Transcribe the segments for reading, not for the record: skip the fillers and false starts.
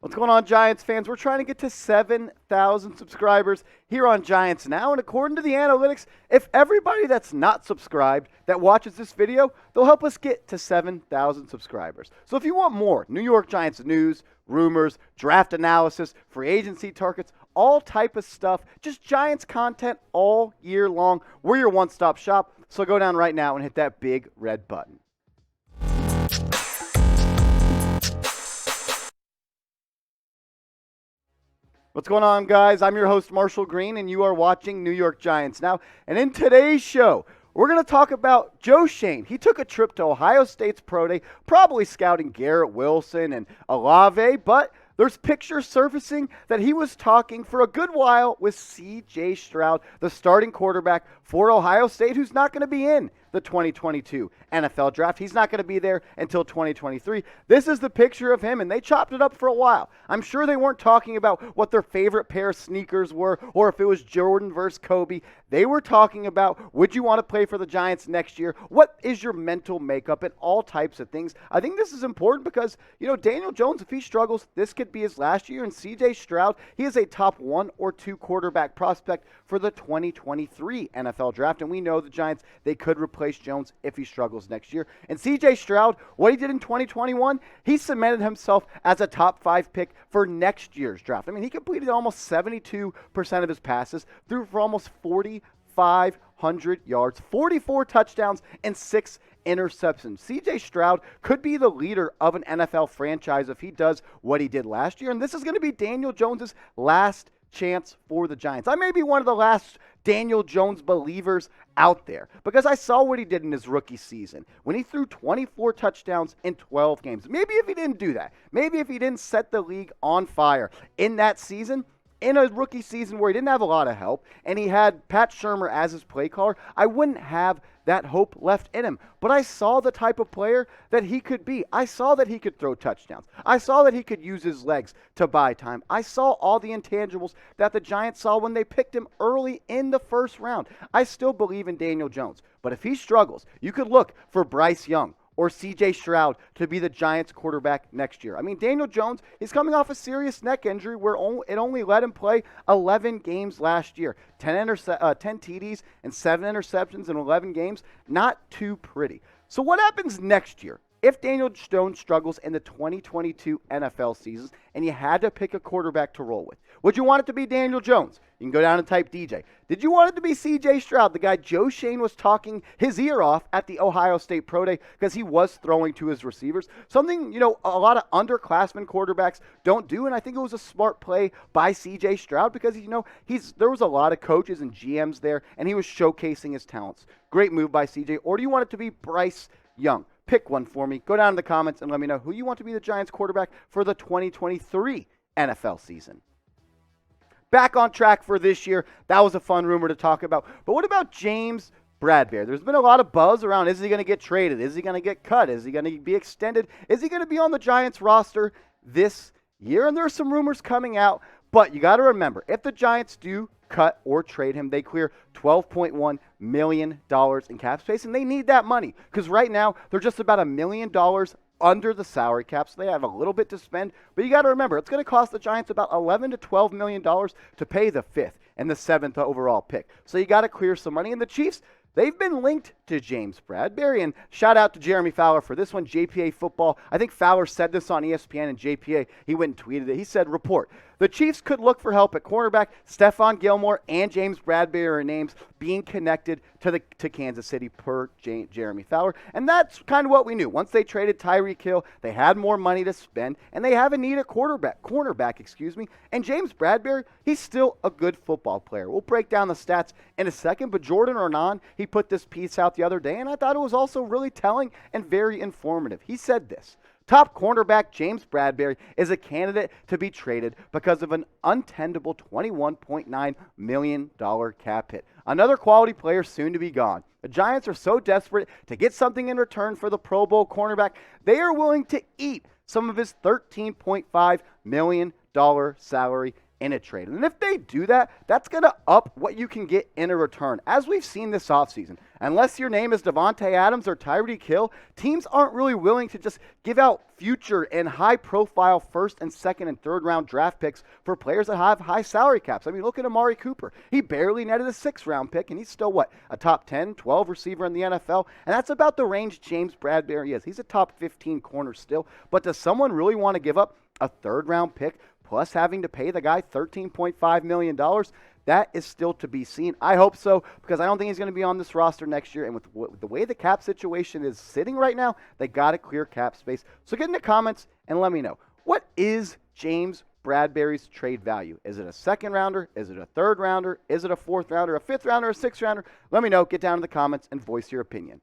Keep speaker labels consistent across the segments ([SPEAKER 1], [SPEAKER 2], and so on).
[SPEAKER 1] What's going on, Giants fans? We're trying to get to 7,000 subscribers here on Giants Now, and according to the analytics, if everybody that's not subscribed that watches this video, they'll help us get to 7,000 subscribers. So if you want more New York Giants news, rumors, draft analysis, free agency targets, all type of stuff, just Giants content all year long, we're your one-stop shop. So go down right now and hit that big red button. What's going on, guys? I'm your host, Marshall Green, and you are watching New York Giants Now. And in today's show, we're going to talk about Joe Schoen. He took a trip to Ohio State's Pro Day, probably scouting Garrett Wilson and Olave, but there's pictures surfacing that he was talking for a good while with C.J. Stroud, the starting quarterback for Ohio State, who's not going to be in the 2022 NFL Draft. He's not going to be there until 2023. This is the picture of him, and they chopped it up for a while. I'm sure they weren't talking about what their favorite pair of sneakers were or if it was Jordan versus Kobe. They were talking about, would you want to play for the Giants next year? What is your mental makeup and all types of things. I think this is important because, Daniel Jones, if he struggles, this could be his last year. And C.J. Stroud, he is a top 1 or 2 quarterback prospect for the 2023 NFL Draft. And we know the Giants, they could replace Jones if he struggles next year. And C.J. Stroud, what he did in 2021, he cemented himself as a top 5 pick for next year's draft. I mean, he completed almost 72% of his passes, threw for almost 4,500 yards, 44 touchdowns, and 6 interceptions. C.J. Stroud could be the leader of an NFL franchise if he does what he did last year. And this is going to be Daniel Jones's last chance for the Giants. I may be one of the last Daniel Jones believers out there because I saw what he did in his rookie season when he threw 24 touchdowns in 12 games. Maybe if he didn't do that, maybe if he didn't set the league on fire in that season, in a rookie season where he didn't have a lot of help and he had Pat Shurmur as his play caller, I wouldn't have that hope left in him. But I saw the type of player that he could be. I saw that he could throw touchdowns. I saw that he could use his legs to buy time. I saw all the intangibles that the Giants saw when they picked him early in the first round. I still believe in Daniel Jones. But if he struggles, you could look for Bryce Young or C.J. Stroud to be the Giants quarterback next year. I mean, Daniel Jones is coming off a serious neck injury where it only let him play 11 games last year. 10 TDs and 7 interceptions in 11 games. Not too pretty. So what happens next year? If Daniel Jones struggles in the 2022 NFL season and you had to pick a quarterback to roll with, would you want it to be Daniel Jones? You can go down and type DJ. Did you want it to be C.J. Stroud, the guy Joe Schoen was talking his ear off at the Ohio State Pro Day because he was throwing to his receivers? Something, a lot of underclassmen quarterbacks don't do, and I think it was a smart play by C.J. Stroud because, there was a lot of coaches and GMs there, and he was showcasing his talents. Great move by C.J. Or do you want it to be Bryce Young? Pick one for me. Go down in the comments and let me know who you want to be the Giants quarterback for the 2023 NFL season. Back on track for this year. That was a fun rumor to talk about. But what about James Bradberry? There's been a lot of buzz around, is he going to get traded? Is he going to get cut? Is he going to be extended? Is he going to be on the Giants roster this year? And there are some rumors coming out. But you got to remember, if the Giants do cut or trade him, they clear $12.1 million in cap space, and they need that money because right now they're just about $1 million under the salary cap, so they have a little bit to spend. But you got to remember, it's going to cost the Giants about $11 to $12 million to pay the 5th and the 7th overall pick. So you got to clear some money. And the Chiefs, they've been linked to James Bradberry, and shout out to Jeremey Fowler for this one, JPA Football. I think Fowler said this on ESPN, and JPA, he went and tweeted it. He said, report, the Chiefs could look for help at cornerback. Stephon Gilmore and James Bradberry are names being connected to Kansas City per Jeremey Fowler, and that's kind of what we knew. Once they traded Tyreek Hill, they had more money to spend, and they have a need at cornerback, and James Bradberry, he's still a good football player. We'll break down the stats in a second, but Jordan Hernan, he put this piece out the other day, and I thought it was also really telling and very informative. He said this: top cornerback James Bradberry is a candidate to be traded because of an untenable $21.9 million cap hit. Another quality player soon to be gone. The Giants are so desperate to get something in return for the Pro Bowl cornerback, they are willing to eat some of his $13.5 million salary in a trade. And if they do that, that's going to up what you can get in a return. As we've seen this offseason, unless your name is Devontae Adams or Tyreek Hill, teams aren't really willing to just give out future and high-profile first and second and third round draft picks for players that have high salary caps. I mean, look at Amari Cooper. He barely netted a 6th-round pick, and he's still, what, a top 10, 12 receiver in the NFL? And that's about the range James Bradberry is. He's a top 15 corner still. But does someone really want to give up a 3rd-round pick plus having to pay the guy $13.5 million? That is still to be seen. I hope so, because I don't think he's going to be on this roster next year. And with the way the cap situation is sitting right now, they got to clear cap space. So get in the comments and let me know. What is James Bradberry's trade value? Is it a 2nd rounder? Is it a 3rd rounder? Is it a 4th rounder, a 5th rounder, a 6th rounder? Let me know. Get down in the comments and voice your opinion.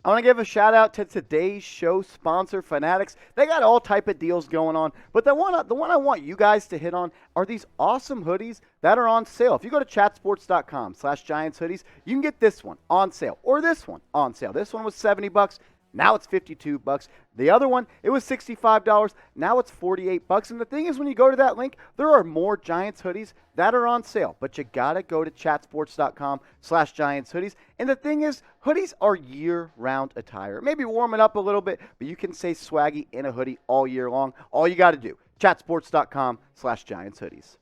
[SPEAKER 1] I want to give a shout out to today's show sponsor, Fanatics. They got all type of deals going on, but the one I want you guys to hit on are these awesome hoodies that are on sale. If you go to chatsports.com/Giants hoodies, you can get this one on sale or this one on sale. This one was $70. Now it's $52. The other one, it was $65. Now it's $48. And the thing is, when you go to that link, there are more Giants hoodies that are on sale. But you got to go to chatsports.com/Giants hoodies. And the thing is, hoodies are year-round attire. Maybe warm it up a little bit, but you can stay swaggy in a hoodie all year long. All you got to do, chatsports.com/Giants hoodies.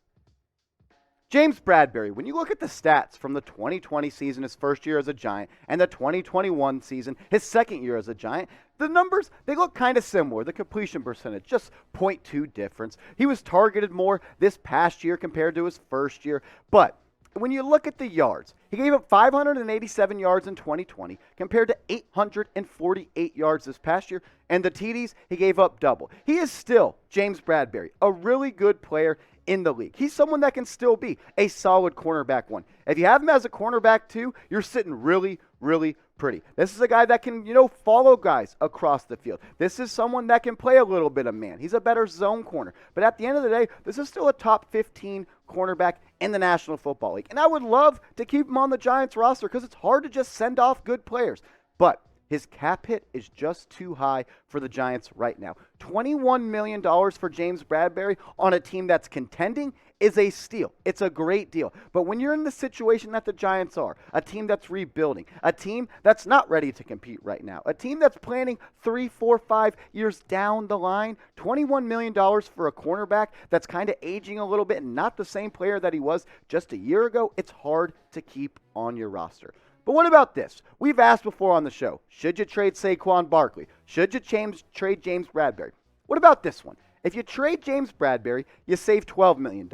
[SPEAKER 1] James Bradberry, when you look at the stats from the 2020 season, his first year as a Giant, and the 2021 season, his 2nd year as a Giant, the numbers, they look kind of similar. The completion percentage, just 0.2 difference. He was targeted more this past year compared to his first year. But when you look at the yards, he gave up 587 yards in 2020 compared to 848 yards this past year. And the TDs, he gave up double. He is still, James Bradberry, a really good player in the league. He's someone that can still be a solid cornerback 1. If you have him as a cornerback 2, you're sitting really, really pretty. This is a guy that can, follow guys across the field. This is someone that can play a little bit of man. He's a better zone corner. But at the end of the day, this is still a top 15 cornerback in the National Football League. And I would love to keep him on the Giants roster because it's hard to just send off good players. But his cap hit is just too high for the Giants right now. $21 million for James Bradberry on a team that's contending is a steal. It's a great deal. But when you're in the situation that the Giants are, a team that's rebuilding, a team that's not ready to compete right now, a team that's planning 3, 4, 5 years down the line, $21 million for a cornerback that's kind of aging a little bit and not the same player that he was just a year ago, it's hard to keep on your roster. But what about this? We've asked before on the show, should you trade Saquon Barkley? Should you trade James Bradberry? What about this one? If you trade James Bradberry, you save $12 million.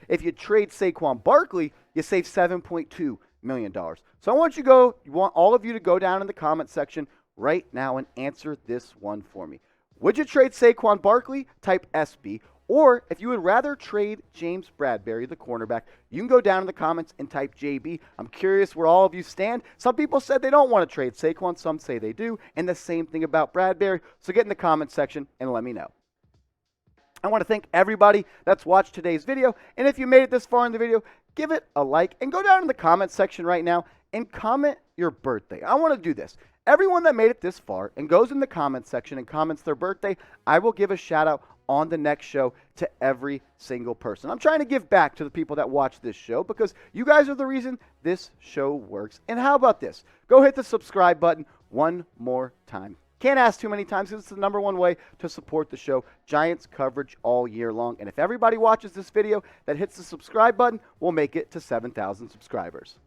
[SPEAKER 1] If you trade Saquon Barkley, you save $7.2 million. So I want all of you to go down in the comment section right now and answer this one for me. Would you trade Saquon Barkley? Type SB. Or if you would rather trade James Bradberry, the cornerback, you can go down in the comments and type JB. I'm curious where all of you stand. Some people said they don't want to trade Saquon. Some say they do. And the same thing about Bradberry. So get in the comment section and let me know. I want to thank everybody that's watched today's video. And if you made it this far in the video, give it a like and go down in the comment section right now and comment your birthday. I want to do this. Everyone that made it this far and goes in the comment section and comments their birthday, I will give a shout out on the next show to every single person. I'm trying to give back to the people that watch this show because you guys are the reason this show works. And how about this? Go hit the subscribe button one more time. Can't ask too many times because it's the #1 way to support the show. Giants coverage all year long. And if everybody watches this video that hits the subscribe button, we'll make it to 7,000 subscribers.